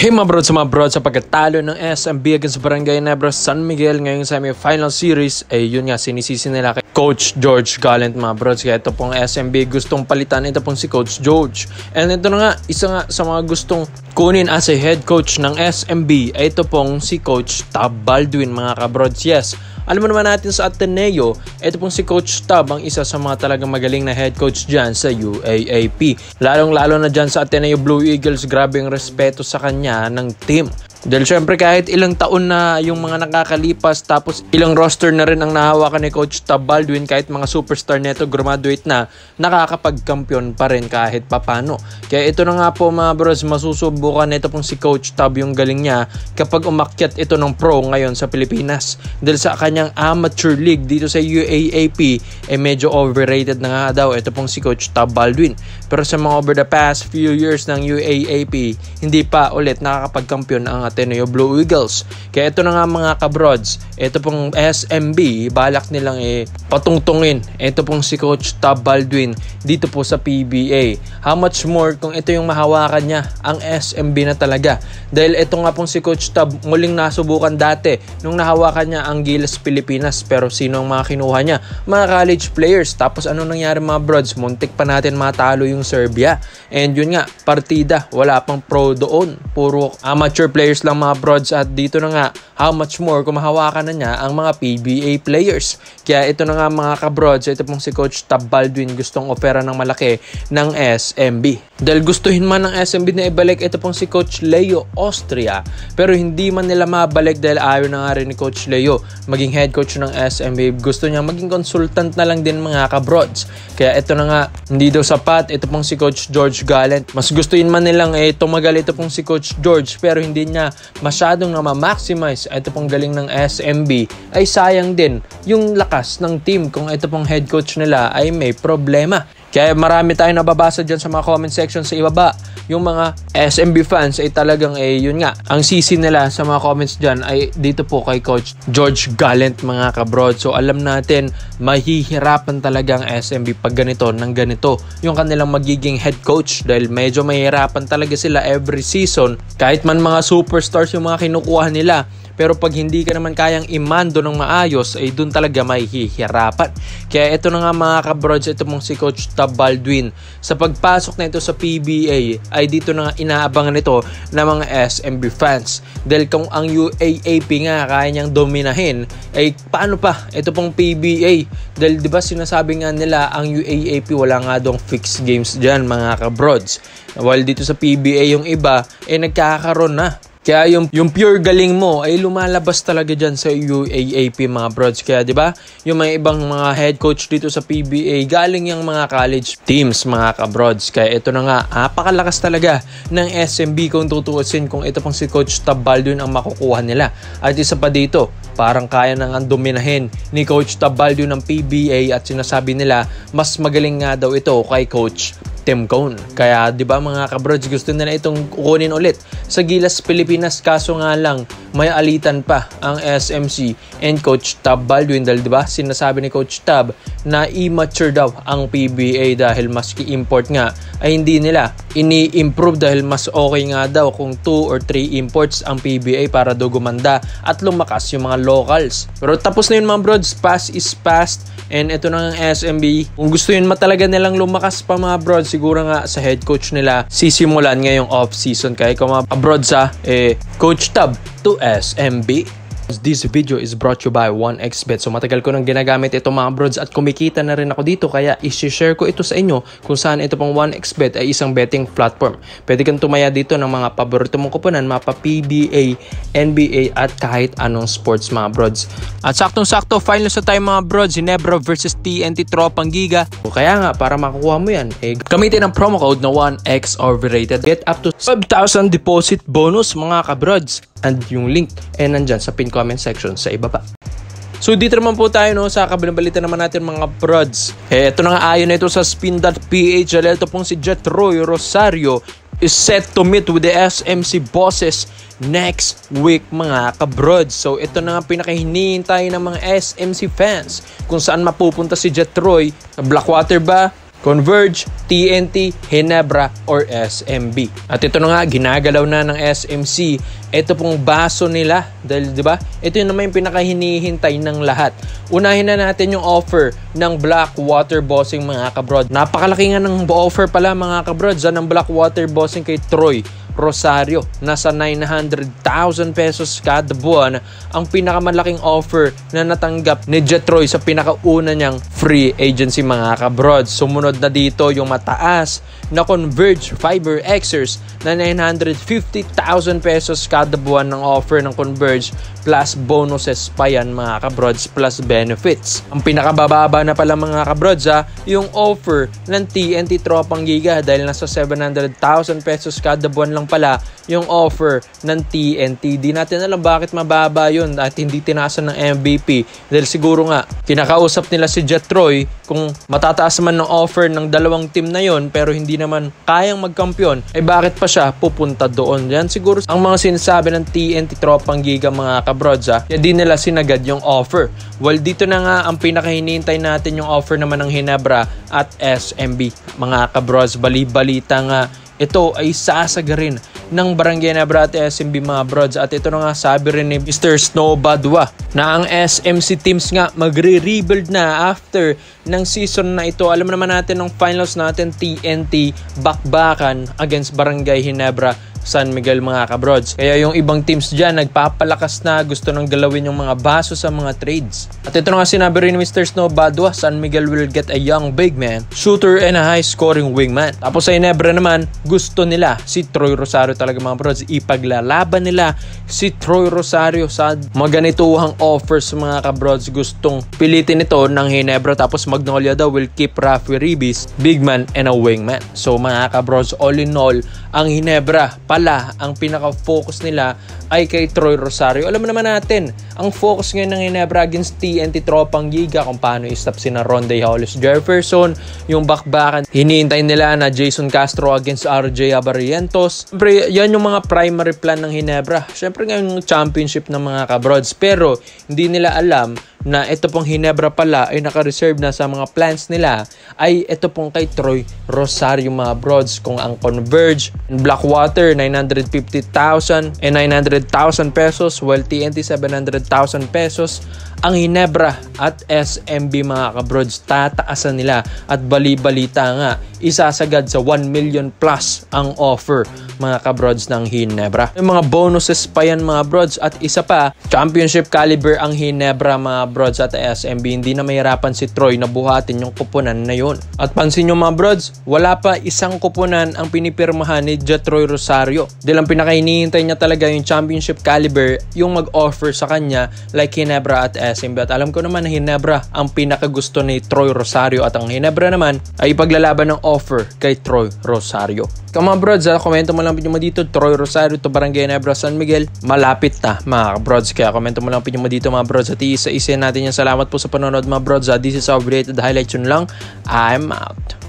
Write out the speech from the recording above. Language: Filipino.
Hey mga bro, sa pagkatalo ng SMB against Barangay Nebra San Miguel ngayong semi-final series, yun nga, sinisisi nila kay Coach George Gallant mga bro. Kaya ito pong SMB gustong palitan, ito pong si Coach George. And ito na nga, isa nga sa mga gustong kunin as a head coach ng SMB ay ito pong si Coach Tab Baldwin mga kabrods. Yes, alam mo naman natin sa Ateneo, ito pong si Coach Tab ang isa sa mga talagang magaling na head coach dyan sa UAAP. Lalong-lalo na dyan sa Ateneo Blue Eagles, grabe ang respeto sa kanya ng team. Dahil syempre kahit ilang taon na yung mga nakakalipas tapos ilang roster na rin ang nahawakan ni Coach Tab Baldwin, kahit mga superstar neto graduate na, nakakapagkampiyon pa rin kahit papano. Kaya ito na nga po mga bros, masusubukan nito pong si Coach Tab yung galing niya kapag umakyat ito ng pro ngayon sa Pilipinas. Dahil sa kanyang amateur league dito sa UAAP, medyo overrated na nga daw ito pong si Coach Tab Baldwin. Pero sa mga over the past few years ng UAAP, hindi pa ulit nakakapagkampiyon ang Ateneo Blue Eagles. Kaya ito na nga mga kabrods, ito pong SMB, balak nilang patungtungin ito pong si Coach Tab Baldwin dito po sa PBA. How much more kung ito yung mahawakan niya, ang SMB na talaga. Dahil ito nga pong si Coach Tab, muling nasubukan dati nung nahawakan niya ang Gilas Pilipinas. Pero sino ang mga kinuha niya? Mga college players. Tapos ano nangyari mga brods? Muntik pa natin matalo yung Serbia. And yun nga, partida, wala pang pro doon. Puro amateur players lang mga brods, at dito na nga, how much more kung mahawakan na niya ang mga PBA players. Kaya ito na nga mga kabrods, ito pong si Coach Tab Baldwin gustong opera ng malaki ng SMB. Dahil gustuhin man ng SMB na ibalik ito pong si Coach Leo Austria, pero hindi man nila mabalik dahil ayaw na nga rin ni Coach Leo maging head coach ng SMB. Gusto niya maging consultant na lang din mga kabrods. Kaya ito na nga, hindi daw sapat ito pong si Coach George Gallant. Mas gustuhin man nilang tumagal ito pong si Coach George, pero hindi niya masyadong na ma-maximize ito pong galing ng SMB, ay sayang din yung lakas ng team kung ito pong head coach nila ay may problema. Kaya marami tayong nababasa dyan sa mga comment section sa ibaba. Yung mga SMB fans ay talagang yun nga, ang sisi nila sa mga comments dyan ay dito po kay Coach George Gallant mga kabrod. So alam natin, mahihirapan talaga ang SMB pag ganito ng ganito yung kanilang magiging head coach, dahil medyo mahihirapan talaga sila every season. Kahit man mga superstars yung mga kinukuha nila, pero pag hindi ka naman kayang imando ng maayos, ay dun talaga mahihirapan. Kaya ito na nga mga kabrods, ito mong si Coach Tab Baldwin, sa pagpasok na ito sa PBA, ay dito na nga inaabangan ito ng mga SMB fans. Dahil kung ang UAAP nga kaya niyang dominahin, ay paano pa ito pong PBA? Dahil diba sinasabi nga nila, ang UAAP wala nga dong fixed games dyan mga kabrods. While dito sa PBA yung iba, nagkakaroon na. Kaya yung pure galing mo ay lumalabas talaga dyan sa UAAP mga brods. Kaya diba, yung mga ibang mga head coach dito sa PBA, galing yung mga college teams mga kabrods. Kaya ito na nga, napakalakas talaga ng SMB kung tutuusin, kung ito pang si Coach Tab Baldwin ang makukuha nila. At isa pa dito, parang kaya nang dominahin ni Coach Tab Baldwin ng PBA, at sinasabi nila, mas magaling nga daw ito kay Coach Tim Cone. Kaya 'di ba mga kabrods, gusto nila itong kukunin ulit sa Gilas Pilipinas, kaso nga lang may alitan pa ang SMC and Coach Tab Baldwin. Dahil 'di ba sinasabi ni Coach Tab na immature daw ang PBA, dahil maski import nga ay hindi nila ini-improve, dahil mas okay nga daw kung 2 or 3 imports ang PBA para daw gumanda at lumakas yung mga locals. Pero tapos na yun mga brods, past is past, and ito na ang SMB. Kung gusto yun talaga nilang lumakas pa mga brods, siguro nga sa head coach nila sisimulan ngayong off-season. Kaya kung mga abroad sa Coach Tab to SMB. This video is brought to you by 1xBet. So matagal ko nang ginagamit ito mga brods, at kumikita na rin ako dito, kaya i-share ko ito sa inyo kung saan ito pang 1xBet ay isang betting platform. Pwede kang tumaya dito ng mga paborito mong kuponan, mapa PBA, NBA at kahit anong sports mga brods. At saktong-sakto finals na tayo mga brods, Ginebra versus TNT Tropang Giga. So kaya nga, para makukuha mo yan, gamitin ang promo code na 1x overrated. Get up to 5,000 deposit bonus mga kabrods. And yung link nandyan sa pin comment section sa ibaba. So dito naman po tayo sa kabilang balita naman natin mga brods. Ito na nga, ayon na ito sa spin.ph, ito pong si Jetroy Rosario is set to meet with the SMC bosses next week mga kabrods. So ito na nga pinakahinihintay ng mga SMC fans, kung saan mapupunta si Jetroy. Blackwater ba? Converge, TNT, Ginebra, or SMB. At ito na nga, ginagalaw na ng SMC. Ito pong baso nila. Dahil, di ba? Ito yung naman yung pinakahinihintay ng lahat. Unahin na natin yung offer ng Blackwater Bossing, mga kabrod. Napakalaki nga ng offer pala, mga kabrod, ng Blackwater Bossing kay Troy Rosario. Nasa 900,000 pesos kada buwan ang pinakamalaking offer na natanggap ni Jetroy sa pinakauna niyang free agency, mga kabrod. Sumunod na dito yung mataas na Converge Fiber Xers na 950,000 pesos kada buwan ng offer ng Converge plus bonuses pa yan, mga kabrods, plus benefits. Ang pinakabababa na pala, mga kabrods, yung offer ng TNT Tropang Giga dahil nasa 700,000 pesos kada buwan lang pala yung offer ng TNT. Di natin alam bakit mababa yun at hindi tinaasan ng MVP dahil siguro nga kinakausap nila si Jetroy kung matataas man ng offer ng dalawang team na yun pero hindi naman kayang magkampiyon, ay bakit pa siya pupunta doon? Yan siguro ang mga sinasabi ng TNT Tropang Giga, mga kabrods. Kaya di nila sinagad yung offer. Well, dito na nga ang pinakahinihintay natin, yung offer naman ng Ginebra at SMB, mga kabrods. Bali-balita nga ito ay sasagarin ng Barangay Ginebra at SMB, mga brods. At ito na nga sabi rin ni Mr. Snow Badwa na ang SMC teams nga magre-rebuild na after ng season na ito. Alam naman natin ng finals natin, TNT bakbakan against Barangay Ginebra San Miguel, mga kabrods. Kaya yung ibang teams dyan nagpapalakas na, gusto nang galawin yung mga baso sa mga trades. At ito nga sinabi rin ni Mr. Snow Badwa, San Miguel will get a young big man, shooter and a high scoring wingman. Tapos sa Ginebra naman, gusto nila si Troy Rosario talaga, mga brods. Ipaglalaban nila si Troy Rosario sa maganituhang offers, mga kabrods. Gustong pilitin ito ng Ginebra. Tapos Magnolia daw will keep Rafi Ribis, big man and a wingman. So, mga kabrods, all in all, ang Ginebra pala, ang pinaka-focus nila ay kay Troy Rosario. Alam naman natin, ang focus ngayon ng Ginebra against TNT Tropang Giga kung paano i-stop sina Ronde Hollis Jefferson, yung bakbakan. Hinihintay nila na Jason Castro against RJ Abarrientos. Siyempre, yan yung mga primary plan ng Ginebra. Siyempre ngayon yung championship ng mga kabrods. Pero hindi nila alam na ito pong Ginebra pala ay naka-reserve na sa mga plans nila ay ito pong kay Troy Rosario, mga brods. Kung ang Converge and Blackwater 950,000 and 900,000 pesos, while TNT 700,000 pesos, ang Ginebra at SMB, mga kabrods, tataasan nila. At bali-balita nga, isasagad sa 1 million plus ang offer, mga kabrods, ng Ginebra. May mga bonuses pa yan, mga brods. At isa pa, championship caliber ang Ginebra, mga brods, at SMB. Hindi na mahirapan si Troy na buhatin yung kupunan na yun. At pansin nyo, mga brods, wala pa isang kupunan ang pinipirmahan ni Jetroy Rosario. Dahil ang pinakahinihintay niya talaga yung championship caliber, yung mag-offer sa kanya like Ginebra at SMB. At alam ko naman na Ginebra ang pinakagusto ni Troy Rosario at ang Ginebra naman ay ipaglalaban ng offer kay Troy Rosario. Mga brods, komento mo lang pinyo mo dito, Troy Rosario to Barangay Ginebra San Miguel, malapit na, mga brods. Kaya komento mo lang pinyo mo dito, mga brods, at isa-isa natin yan. Salamat po sa panonood, mga brods. This is our updated highlights yun lang. I'm out.